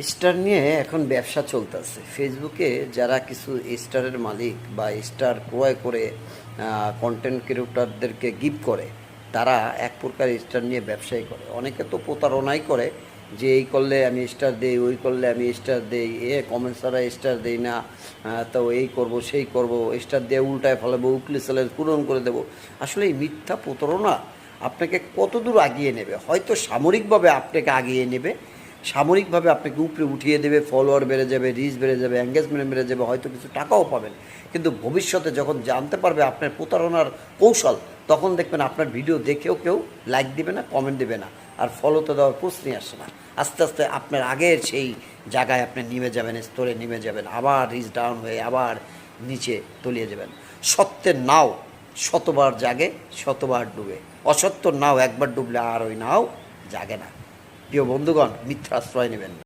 Star নিয়ে এখন ব্যবসা চলতেছে ফেসবুকে। যারা কিছু স্টারের মালিক বা স্টার ক্রয় করে কন্টেন্ট ক্রিয়েটরদেরকে গিফট করে, তারা এক প্রকার স্টার নিয়ে ব্যবসাই করে। অনেকে তো প্রতারণাই করে যে এই করলে আমি স্টার দেই, ওই করলে আমি স্টার দেই, কমেন্ট ছাড়া স্টার দেই না, তো এই করব সেই করব, স্টার দিয়ে উল্টায় ফেলাবো, উকলি চ্যালেঞ্জ পূরণ করে দেবো। আসলে এই মিথ্যা প্রতারণা আপনাকে কতদূর আগিয়ে নেবে? হয়তো সামরিকভাবে আপনাকে আগিয়ে নেবে, সামরিকভাবে আপনাকে উপরে উঠিয়ে দেবে, ফলোয়ার বেড়ে যাবে, রিচ বেড়ে যাবে, এঙ্গেজমেন্ট বেড়ে যাবে, হয়তো কিছু টাকাও পাবেন। কিন্তু ভবিষ্যতে যখন জানতে পারবে আপনার প্রতারণার কৌশল, তখন দেখবেন আপনার ভিডিও দেখেও কেউ লাইক দেবে না, কমেন্ট দেবে না, আর ফলোতে দেওয়ার প্রশ্নই আসে না। আস্তে আস্তে আপনার আগের সেই জায়গায় আপনি নেমে যাবেন, স্তরে নেমে যাবেন, আবার রিচ ডাউন হয়ে আবার নিচে তলিয়ে যাবেন। সত্যের নাও শতবার জাগে, শতবার ডুবে। অসত্যর নাও একবার ডুবলে আর ওই নাও জাগে না। প্রিয় বন্ধুগণ, মিথ্যা আশ্রয় নেবেন না।